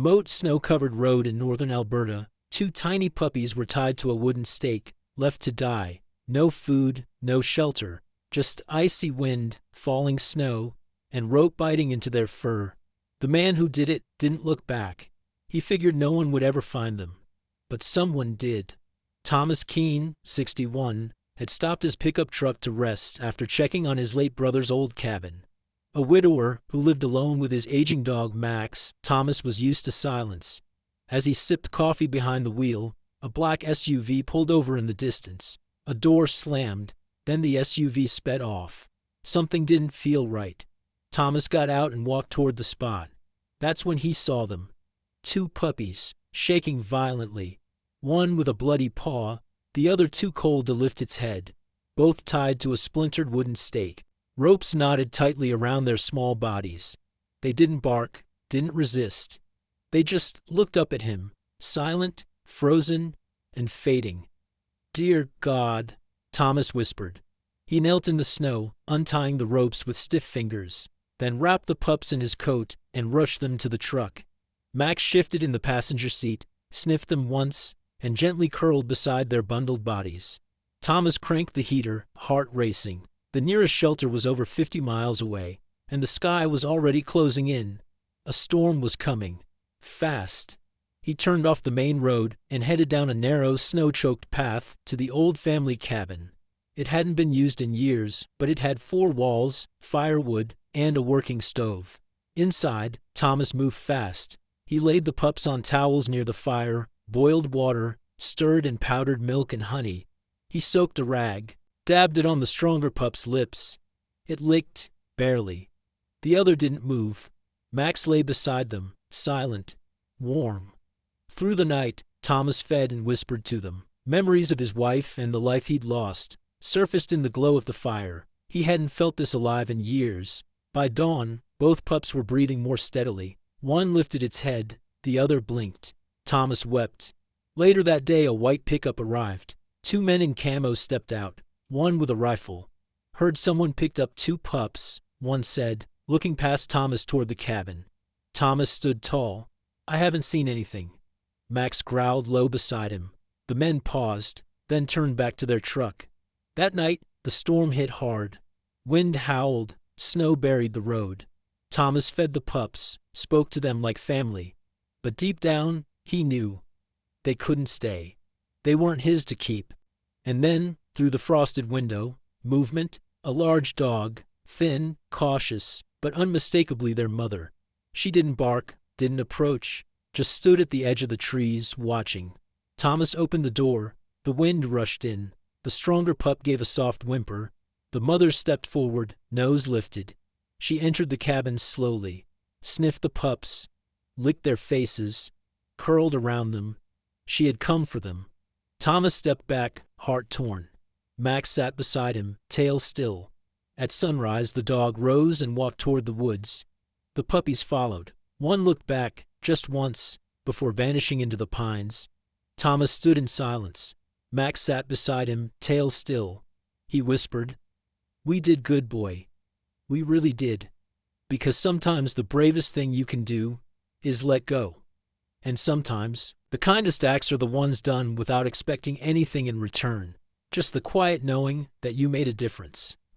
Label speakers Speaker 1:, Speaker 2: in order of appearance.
Speaker 1: Remote snow-covered road in northern Alberta, two tiny puppies were tied to a wooden stake, left to die. No food, no shelter, just icy wind, falling snow, and rope biting into their fur. The man who did it didn't look back. He figured no one would ever find them. But someone did. Thomas Keene, 61, had stopped his pickup truck to rest after checking on his late brother's old cabin. A widower who lived alone with his aging dog Max, Thomas was used to silence. As he sipped coffee behind the wheel, a black SUV pulled over in the distance. A door slammed, then the SUV sped off. Something didn't feel right. Thomas got out and walked toward the spot. That's when he saw them. Two puppies, shaking violently. One with a bloody paw, the other too cold to lift its head. Both tied to a splintered wooden stake. Ropes knotted tightly around their small bodies. They didn't bark, didn't resist. They just looked up at him, silent, frozen, and fading. "Dear God," Thomas whispered. He knelt in the snow, untying the ropes with stiff fingers, then wrapped the pups in his coat and rushed them to the truck. Max shifted in the passenger seat, sniffed them once, and gently curled beside their bundled bodies. Thomas cranked the heater, heart racing. The nearest shelter was over 50 miles away, and the sky was already closing in. A storm was coming. Fast. He turned off the main road and headed down a narrow, snow-choked path to the old family cabin. It hadn't been used in years, but it had 4 walls, firewood, and a working stove. Inside, Thomas moved fast. He laid the pups on towels near the fire, boiled water, stirred and powdered milk and honey. He soaked a rag, dabbed it on the stronger pup's lips. It licked, barely. The other didn't move. Max lay beside them, silent, warm. Through the night, Thomas fed and whispered to them. Memories of his wife and the life he'd lost surfaced in the glow of the fire. He hadn't felt this alive in years. By dawn, both pups were breathing more steadily. One lifted its head, the other blinked. Thomas wept. Later that day, a white pickup arrived. 2 men in camo stepped out, one with a rifle. "Heard someone picked up 2 pups," one said, looking past Thomas toward the cabin. Thomas stood tall. "I haven't seen anything." Max growled low beside him. The men paused, then turned back to their truck. That night, the storm hit hard. Wind howled, snow buried the road. Thomas fed the pups, spoke to them like family. But deep down, he knew. They couldn't stay. They weren't his to keep. And then, through the frosted window, movement, a large dog, thin, cautious, but unmistakably their mother. She didn't bark, didn't approach, just stood at the edge of the trees, watching. Thomas opened the door. The wind rushed in. The stronger pup gave a soft whimper. The mother stepped forward, nose lifted. She entered the cabin slowly, sniffed the pups, licked their faces, curled around them. She had come for them. Thomas stepped back, heart torn. Max sat beside him, tail still. At sunrise, the dog rose and walked toward the woods. The puppies followed. One looked back, just once, before vanishing into the pines. Thomas stood in silence. Max sat beside him, tail still. He whispered, "We did good, boy. We really did. Because sometimes the bravest thing you can do is let go. And sometimes, the kindest acts are the ones done without expecting anything in return. Just the quiet knowing that you made a difference."